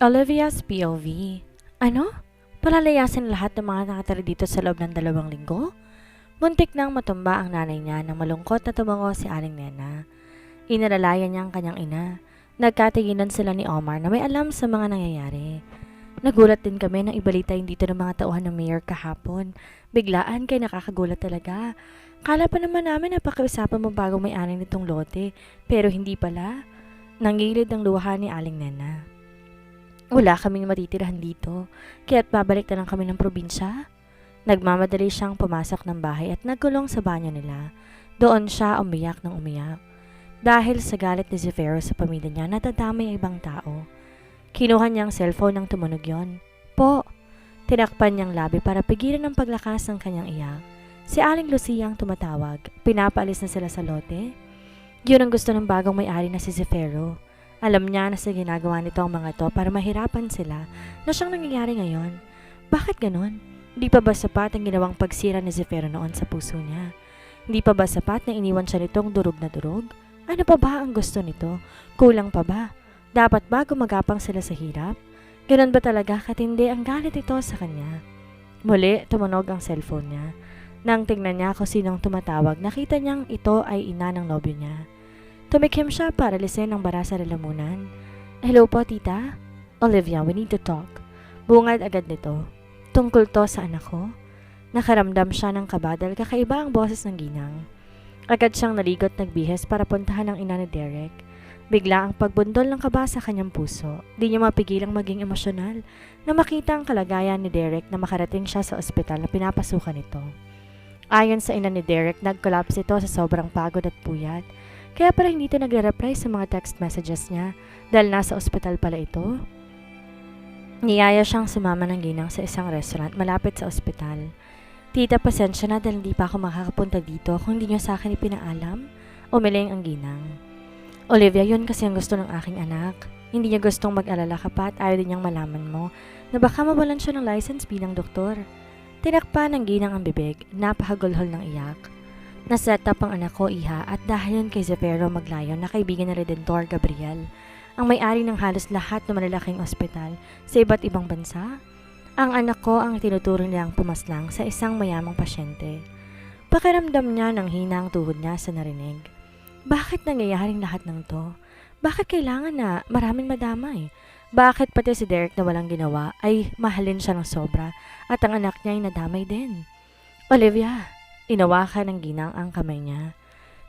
Olivia's POV. Ano? Palalayasin lahat ng mga nakatira dito sa loob ng 2 linggo? Muntik nang matumba ang nanay niya nang malungkot na tumango si Aling Nena. Inalalayan niya ang kanyang ina. Nagkatiginan sila ni Omar na may alam sa mga nangyayari. Nagulat din kami nang ibalitain dito ng mga tauhan ng mayor kahapon. Biglaan kay nakakagulat talaga. Kala pa naman namin na pakiusapan mo bagong may-ari nitong lote, pero hindi pala. Nangilid ang luha ni Aling Nena. Wala kaming matitirahan dito, kaya't babalik na lang kami ng probinsya. Nagmamadali siyang pumasok ng bahay at nagkulong sa banyo nila. Doon siya umiyak ng umiyak. Dahil sa galit ni Zefiro sa pamilya niya, nadadamay ang ibang tao. Kinuha niyang cellphone nang tumunog yon. Po! Tinakpan niyang labi para pigilan ang paglakas ng kanyang iyak. Si Aling Lucia ang tumatawag. Pinapaalis na sila sa lote. Yun ang gusto ng bagong may-ari na si Zefiro. Alam niya na sa ginagawa nito ang mga to para mahirapan sila na siyang nangyayari ngayon. Bakit ganon? Di pa ba sapat ang ginawang pagsira ni Zefiro noon sa puso niya? Di pa ba sapat na iniwan siya nitong durog na durog? Ano pa ba ang gusto nito? Kulang pa ba? Dapat ba gumagapang sila sa hirap? Ganon ba talaga katindi ang galit ito sa kanya? Muli, tumunog ang cellphone niya. Nang tingnan niya kung sinong tumatawag, nakita niyang ito ay ina ng nobyo niya. Tumikim siya para alisin ang bara sa lalamunan. Hello po, tita? Olivia, we need to talk. Bungad agad nito. Tungkol to sa anak ko? Nakaramdam siya ng kaba dahil kakaiba ang boses ng ginang. Agad siyang naligot nagbihis para puntahan ang ina ni Derek. Bigla ang pagbundol ng kaba sa kanyang puso. Di niya mapigilang maging emosyonal na makita ang kalagayan ni Derek na makarating siya sa ospital na pinapasukan nito. Ayon sa ina ni Derek, nag-collapse ito sa sobrang pagod at puyat. Kaya pala hindi ito nagre-reply sa mga text messages niya dahil nasa ospital pala ito. Niyaya siyang sumama ng ginang sa isang restaurant malapit sa ospital. Tita, pasensya na dahil hindi pa ako makakapunta dito kung hindi niyo sa akin ipinaalam. Umiling ang ginang. Olivia, yun kasi ang gusto ng aking anak. Hindi niya gustong mag-alala ka pa at ayaw din niyang malaman mo na baka mawalan siya ng license bilang doktor. Tinakpa ng ginang ang bibig, napakagulhol ng iyak. Naset up ang anak ko, iha, at dahil yun kay Zefiro Maglayon na kaibigan ng Redentor Gabriel, ang may-ari ng halos lahat ng malalaking ospital sa iba't ibang bansa. Ang anak ko ang tinuturing niyang pumaslang sa isang mayamang pasyente. Pakiramdam niya ng hina ang tuhod niya sa narinig. Bakit nangyayaring lahat ng to? Bakit kailangan na maraming madamay? Bakit pati si Derek na walang ginawa ay mahalin siya ng sobra at ang anak niya ay nadamay din? Olivia! Inawakan ng ginang ang kamay niya.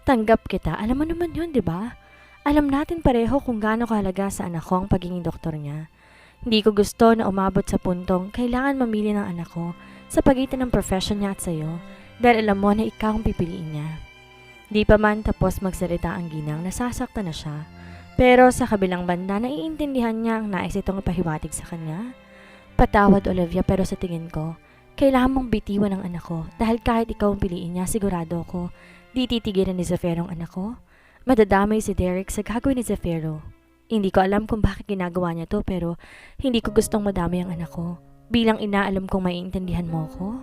Tanggap kita, alam mo naman yun, di ba? Alam natin pareho kung gaano kahalaga sa anak ko ang pagiging doktor niya. Hindi ko gusto na umabot sa puntong kailangan mamili ng anak ko sa pagitan ng profession niya at sayo dahil alam mo na ikaw ang pipiliin niya. Di pa man tapos magsalita ang ginang, nasasaktan na siya. Pero sa kabilang banda, naiintindihan niya ang nais itong ipahiwatig sa kanya. Patawad, Olivia, pero sa tingin ko, kailangan mong bitiwan ang anak ko dahil kahit ikaw ang piliin niya, sigurado ko, di titigilan ni Zefiro ang anak ko. Madadamay si Derek sa gagawin ni Zefiro. Hindi ko alam kung bakit ginagawa niya to pero hindi ko gustong madamay ang anak ko. Bilang ina, alam kong maiintindihan mo ko.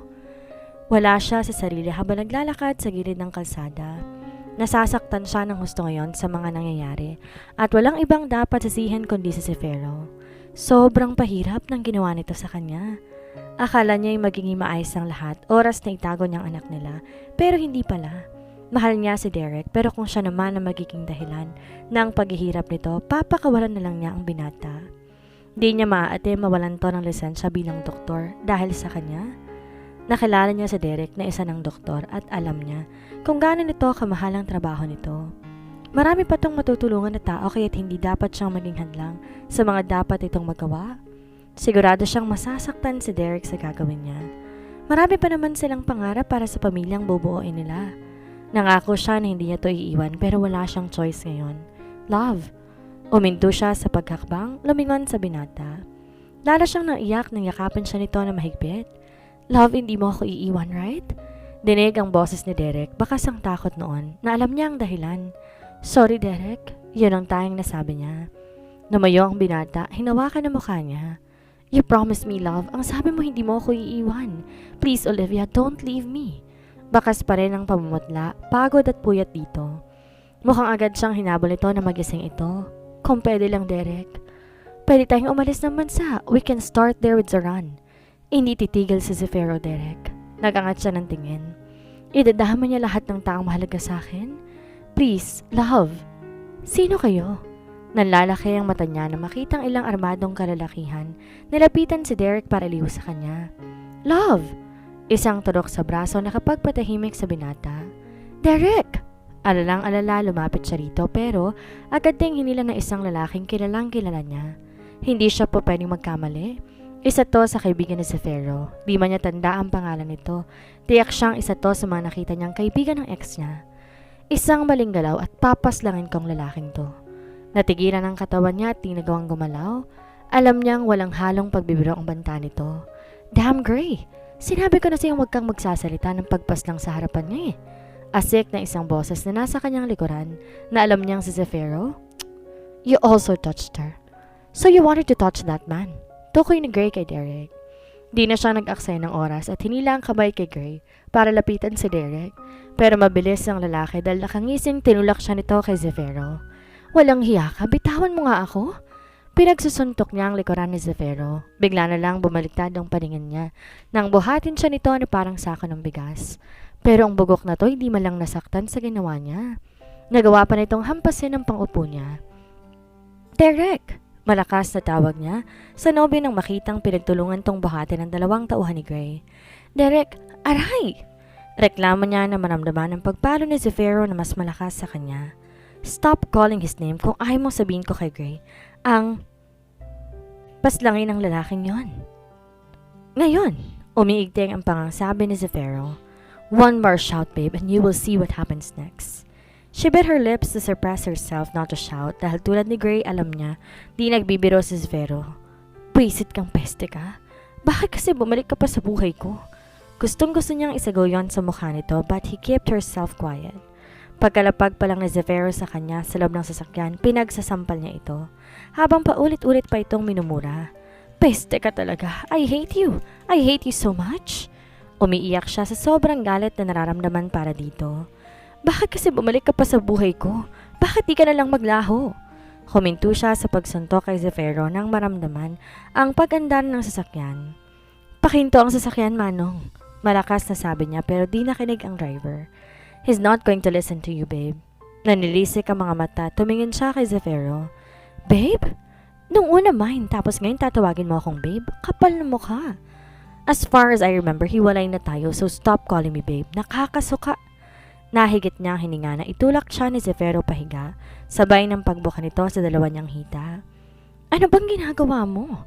Wala siya sa sarili habang naglalakad sa gilid ng kalsada. Nasasaktan siya ng gusto ngayon sa mga nangyayari at walang ibang dapat sisihin kundi si Zefiro. Sobrang pahirap ng ginawa nito sa kanya. Akala niya ay magiging maayos ang lahat, oras na itago niyang anak nila, pero hindi pala. Mahal niya si Derek pero kung siya naman ang magiging dahilan ng paghihirap nito, papakawalan na lang niya ang binata. Di niya maaate mawalan to ng lisensya bilang doktor dahil sa kanya. Nakilala niya si Derek na isa ng doktor at alam niya kung gaano nito kamahal ang trabaho nito. Marami pa tong matutulungan na tao kaya't hindi dapat siyang maging hadlang sa mga dapat itong magawa. Sigurado siyang masasaktan si Derek sa gagawin niya. Marami pa naman silang pangarap para sa pamilyang bubuoin nila. Nangako siya na hindi niya to iiwan pero wala siyang choice ngayon. Love. Uminto siya sa pagkakbang, lumingon sa binata. Lalo siyang naiyak nang yakapin siya nito na mahigpit. Love, hindi mo ako iiwan, right? Dinig ang boses ni Derek, bakas ang takot noon na alam niya ang dahilan. Sorry, Derek. Yun ang tayong nasabi niya. Lumayo ang binata, hinawakan ang mukha niya. You promised me, love. Ang sabi mo hindi mo ako iiwan. Please, Olivia, don't leave me. Bakas pa rin ang pamumutla, pagod at puyat dito. Mukhang agad siyang hinabol ito na magising ito. Kung pwede lang, Derek. Pwede tayong umalis ng bansa. We can start there with Zoran. Hindi titigil si Zefiro, Derek. Nagangat siya ng tingin. Idadama niya lahat ng taong mahalaga sa akin? Please, love. Sino kayo? Nanlalaki ang mata niya na makitang ilang armadong kalalakihan. Nilapitan si Derek para liw sa kanya. Love! Isang turok sa braso na kapag patahimik sa binata. Derek! Alalang-alala lumapit siya rito pero agad ding hinila ng isang lalaking kilalang kilala niya. Hindi siya po pwedeng magkamali. Isa to sa kaibigan ni Zefiro. Di man niya tanda ang pangalan nito. Tiyak siyang isa to sa mga nakita niyang kaibigan ng ex niya. Isang maling galaw at papaslangin kong lalaking to. Natigilan ang katawan niya at di nagawang gumalaw. Alam niyang walang halong pagbibiro ang banta nito. Damn Gray! Sinabi ko na sa'yo huwag kang magsasalita ng pagpaslang sa harapan niya eh. Asik na isang boses na nasa kanyang likuran na alam niyang si Zefiro. You also touched her. So you wanted to touch that man? Tukoy ni Gray kay Derek. Di na siya nag-aksay ng oras at hinila ang kamay kay Gray para lapitan si Derek. Pero mabilis ang lalaki dahil nakangising tinulak siya nito kay Zefiro. Walang hiya ka, bitawan mo nga ako. Pinagsusuntok niya ang likuran ni Zefiro. Bigla na lang bumaliktad ang paningin niya nang buhatin siya nito na parang sako ng bigas. Pero ang bugok na to hindi man lang nasaktan sa ginawa niya. Nagawa pa nitong hampasin ang pangupo niya. Derek! Malakas na tawag niya sa nobyo nang makitang pinagtulungan tong buhatin ng dalawang tauhan ni Gray. Derek! Aray! Reklamo niya na maramdaman ang pagpalo ni Zefiro na mas malakas sa kanya. Stop calling his name kung ayaw mong sabihin ko kay Gray ang paslangin ng lalaking yon. Ngayon, umiigting ang pangangsabi ni Zefiro. One more shout, babe, and you will see what happens next. She bit her lips to suppress herself not to shout dahil tulad ni Gray alam niya di nagbibiro si Zefiro. Pwisit kang peste ka? Bakit kasi bumalik ka pa sa buhay ko? Gustong gusto niyang isagaw yon sa mukha nito but he kept herself quiet. Pagkalapag pa lang ni Zefiro sa kanya sa loob ng sasakyan, pinagsasampal niya ito. Habang paulit-ulit pa itong minumura. Peste ka talaga. I hate you. I hate you so much. Umiiyak siya sa sobrang galit na nararamdaman para dito. Bakit kasi bumalik ka pa sa buhay ko? Bakit di ka na lang maglaho? Huminto siya sa pagsuntok kay Zefiro nang maramdaman ang pag-andar ng sasakyan. Pakinto ang sasakyan, Manong. Malakas na sabi niya pero di nakinig ang driver. He's not going to listen to you, babe. Nanilisik ang mga mata, tumingin siya kay Zefiro. Babe? Nung una mine, tapos ngayon tatawagin mo akong babe? Kapal na mukha. As far as I remember, hiwalay na tayo so stop calling me babe. Nakakasuka. Nahigit niya ang hininga na itulak siya ni Zefiro pahiga, sabay ng pagbuka nito sa dalawa niyang hita. Ano bang ginagawa mo?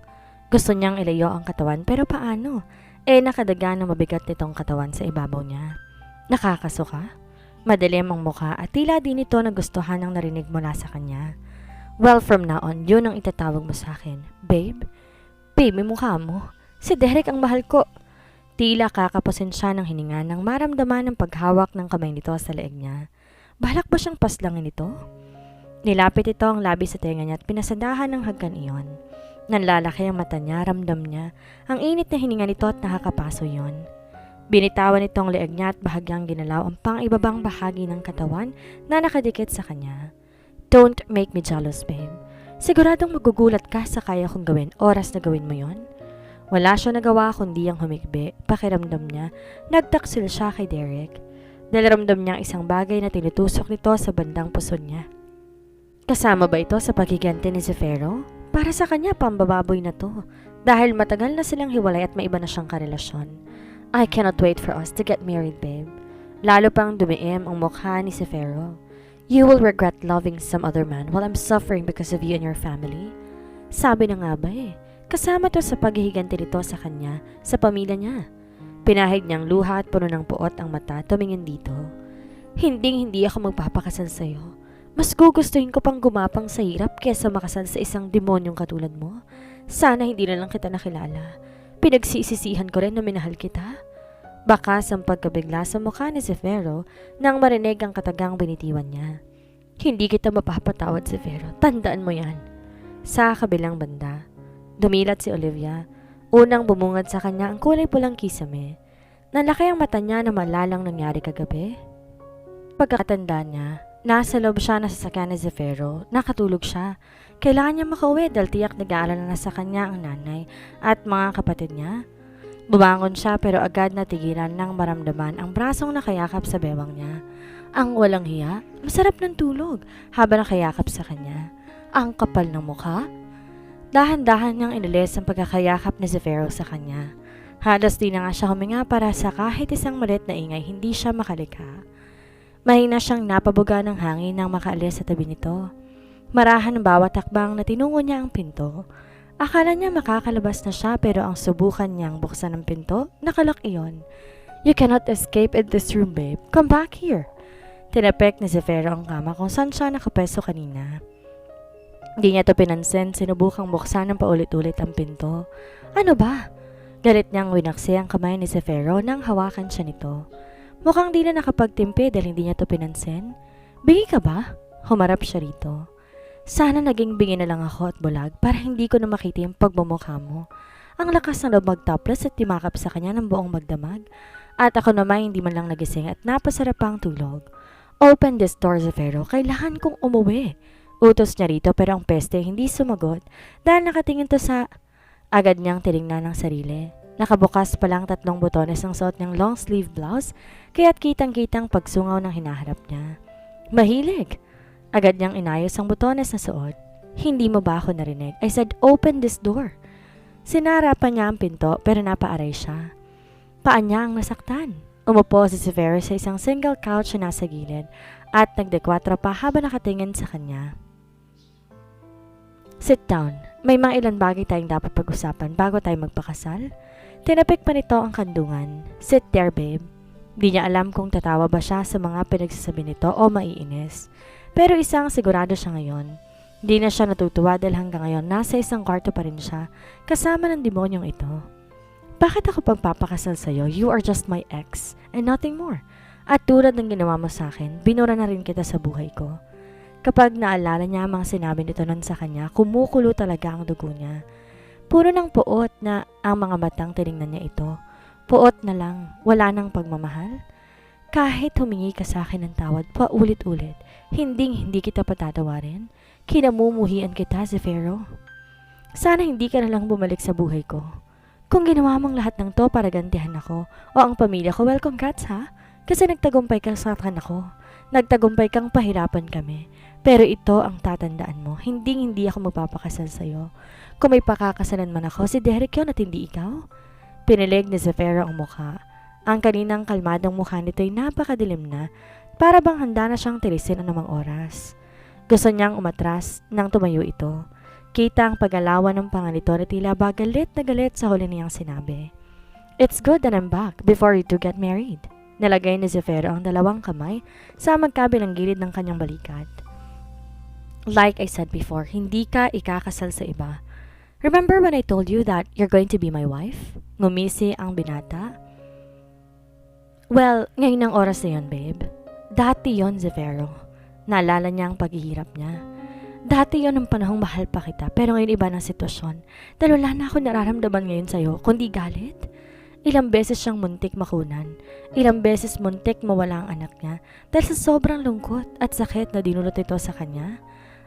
Gusto niyang ilayo ang katawan pero paano? Nakadaga ng mabigat nitong katawan sa ibabaw niya. Nakakasuka? Madilim ang mukha at tila di nito nagustuhan ang narinig mula sa kanya. Well, from now on, yun ang itatawag mo sa akin. Babe? Babe, may mukha mo. Si Derek ang mahal ko. Tila kakapusin siya ng hininga nang maramdaman ang paghawak ng kamay nito sa leeg niya. Balak ba siyang paslangin ito? Nilapit ito ang labi sa tenga niya at pinasadahan ng hagkan iyon. Nanlalaki ang mata niya, ramdam niya. Ang init na hininga nito at nakakapaso yon. Binitawan itong leeg niya at bahagyang ginalaw ang pang-ibabang bahagi ng katawan na nakadikit sa kanya. Don't make me jealous, babe. Siguradong magugulat ka sa kaya kong gawin oras na gawin mo yon. Wala siya nagawa kundi ang humikbi. Pakiramdam niya, nagtaksil siya kay Derek. Dahil ramdam niya isang bagay na tinutusok nito sa bandang puso niya. Kasama ba ito sa pagiganti ni Zefiro? Para sa kanya, pambababoy na to. Dahil matagal na silang hiwalay at may iba na siyang karelasyon. I cannot wait for us to get married, babe. Lalo pang dumiim ang mukha ni Zefiro. You will regret loving some other man while I'm suffering because of you and your family. Sabi na nga ba kasama to sa paghihiganti nito sa kanya, sa pamilya niya. Pinahid niyang luha at puno ng puot ang mata, tumingin dito. Hindi ako magpapakasal sa'yo. Mas gugustuhin ko pang gumapang sa hirap kesa makasal sa isang demonyong katulad mo. Sana hindi na lang kita nakilala. Pinagsisisihan ko rin na minahal kita. Bakas ang pagkabigla sa mukha ni Zefiro nang marinig ang katagang binitiwan niya. Hindi kita mapapatawad, Zefiro. Tandaan mo yan. Sa kabilang banda, dumilat si Olivia. Unang bumungad sa kanya ang kulay pulang kisame. Nalaki ang mata niya na malalang nangyari kagabi. Pagkatanda niya, nasa loob siya na sasakyan ni Zefiro. Nakatulog siya. Kailangan niya makauwi dahil tiyak nag-aalala na sa kanya ang nanay at mga kapatid niya. Bumangon siya pero agad natigilan nang maramdaman ang brasong nakayakap sa bewang niya. Ang walang hiya, masarap ng tulog habang nakayakap sa kanya. Ang kapal ng mukha. Dahan-dahan niyang inilis ang pagkakayakap ni Zefiro sa kanya. Halos di na nga siya huminga para sa kahit isang malit na ingay hindi siya makalika. Mahina siyang napabuga ng hangin nang makaalis sa tabi nito. Marahan ang bawat takbang na tinungo niya ang pinto. Akala niya makakalabas na siya pero ang subukan niyang buksan ang pinto, nakalak iyon. "You cannot escape in this room, babe. Come back here." Tinapik ni Zefiro ang kama kung saan siya nakapeso kanina. Di niya to pinansin, sinubukang buksan ng paulit-ulit ang pinto. Ano ba? Galit niyang winaksi ang kamay ni Zefiro nang hawakan siya nito. Mukhang di na nakapagtimpi dahil hindi niya to pinansin. "Bingi ka ba?" Humarap siya rito. "Sana naging bingi na lang ako at bulag para hindi ko na makita yung pagmumukha mo." Ang lakas ng loob mag-topless at timakap sa kanya ng buong magdamag. At ako naman hindi man lang nagising at napasarap ang tulog. "Open this door, Zefiro. Kailangan kong umuwi." Utos niya rito pero ang peste hindi sumagot dahil nakatingin to sa... Agad niyang tinignan ng sarili. Nakabukas pa lang 3 butones ang suot niyang long sleeve blouse kaya't kitang-kitang pagsungaw ng hinaharap niya. Mahilig! Agad niyang inayos ang butones na suot. "Hindi mo ba ako narinig? I said open this door." Sinara pa niya ang pinto pero napaaray siya. Paa niya ang nasaktan. Umupo si Zefiro sa isang single couch na nasa gilid at nagdekwatro pa habang nakatingin sa kanya. "Sit down. May mga ilan bagay tayong dapat pag-usapan bago tayo magpakasal." Tinapik pa nito ang kandungan. "Sit there, babe." Di niya alam kung tatawa ba siya sa mga pinagsasabi nito o maiinis. Pero isang sigurado siya ngayon. Di na siya natutuwa dahil hanggang ngayon nasa isang kwarto pa rin siya kasama ng demonyong ito. "Bakit ako pagpapakasal sa'yo? You are just my ex and nothing more. At tulad ng ginawa mo sa akin, binura na rin kita sa buhay ko." Kapag naalala niya ang mga sinabi nito nun sa kanya, kumukulo talaga ang dugo niya. Puro ng puot na ang mga matang tinignan niya ito. Puot na lang, wala nang pagmamahal. "Kahit humingi ka sa akin ng tawad paulit-ulit, hindi kita patatawarin. Kinamumuhian kita, Zefiro. Sana hindi ka na lang bumalik sa buhay ko. Kung ginawa mong lahat ng to para gantihan ako o ang pamilya ko, well, congrats ha. Kasi nagtagumpay ka sa akin ako. Nagtagumpay kang pahirapan kami. Pero ito ang tatandaan mo, hindi ako magpapakasal sa'yo. Kung may pakakasalan man ako, si Derek yun at hindi ikaw." Pinilig ni Zefiro ang mukha. Ang kaninang kalmadong mukha nito'y napakadilim na, para bang handa na siyang tirisin anumang oras. Gusto niyang umatras nang tumayo ito. Kita ang pag-alawan ng panga nito na tila ba galit na galit sa huli niyang sinabi. "It's good that I'm back before you two get married." Nalagay ni Zefiro ang 2 kamay sa magkabilang gilid ng kanyang balikat. "Like I said before, hindi ka ikakasal sa iba. Remember when I told you that you're going to be my wife?" Ngumisi ang binata. "Well, ngayon ang oras na yun, babe. Dati yon, Zefiro." Naalala niya ang paghihirap niya. "Dati yon ang panahong mahal pa kita, pero ngayon iba ng sitwasyon. Dahil wala na ako nararamdaman ngayon sa'yo, kundi galit." Ilang beses siyang muntik makunan. Ilang beses muntik mawala ang anak niya dahil sa sobrang lungkot at sakit na dinulot ito sa kanya.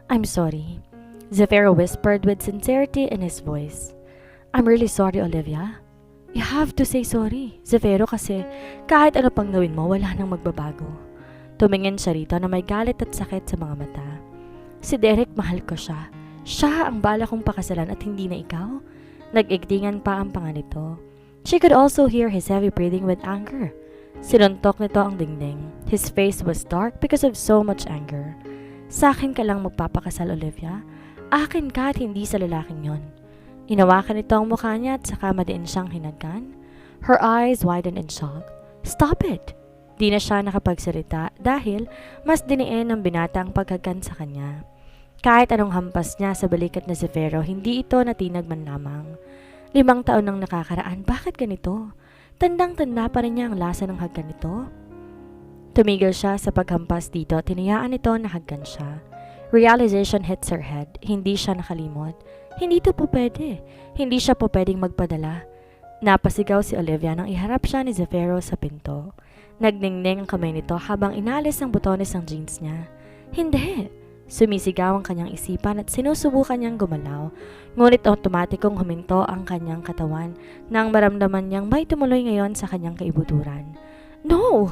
"I'm sorry," Zefiro whispered with sincerity in his voice. "I'm really sorry, Olivia." "You have to say sorry, Zefiro, kasi kahit ano pang gawin mo, wala nang magbabago." Tumingin siya rito na may galit at sakit sa mga mata. "Si Derek, mahal ko siya. Siya ang bala kong pakasalan at hindi na ikaw." Nag-igtingan pa ang panga nito. She could also hear his heavy breathing with anger. Sinuntok nito ang dingding. His face was dark because of so much anger. "Sa akin ka lang magpapakasal, Olivia. Akin ka at hindi sa lalaking yon." Inawakan nito ang mukha niya at saka madiin siyang hinagkan. Her eyes widened in shock. "Stop it!" Di na siya nakapagsalita dahil mas diniin ng binata ang paghagan sa kanya. Kahit anong hampas niya sa balikat na Zefiro, hindi ito natinag man lamang. 5 taon nang nakakaraan, bakit ganito? Tandang-tanda pa rin niya ang lasa ng hagkan nito. Tumigil siya sa paghampas dito, tinayaan nito na hagkan siya. Realization hits her head, hindi siya nakalimot. Hindi to po pwede. Hindi siya po pwedeng magpadala. Napasigaw si Olivia nang iharap siya ni Zefiro sa pinto. Nagningning ang kamay nito habang inalis ang butones ng jeans niya. "Hindi!" Sumisigaw ang kanyang isipan at sinusubukan niyang gumalaw, ngunit otomatikong huminto ang kanyang katawan nang maramdaman niyang may tumuloy ngayon sa kanyang kaibuturan. No!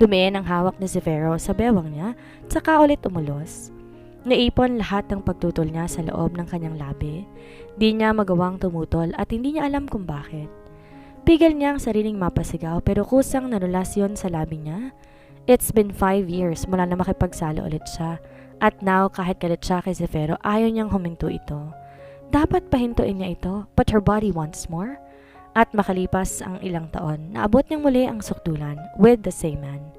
Dumiin ang hawak ni Severo sa bewang niya, tsaka ulit umulos. Naipon lahat ng pagtutol niya sa loob ng kanyang labi. Di niya magawang tumutol at hindi niya alam kung bakit. Pigil niya ang sariling mapasigaw pero kusang nanulas yon sa labi niya. It's been 5 years mula na makipagsalo ulit siya. At now, kahit galit siya kay Severo, ayaw niyang huminto ito. Dapat pahintuin niya ito, but her body wants more. At makalipas ang ilang taon, naabot niyang muli ang sukdulan with the same man.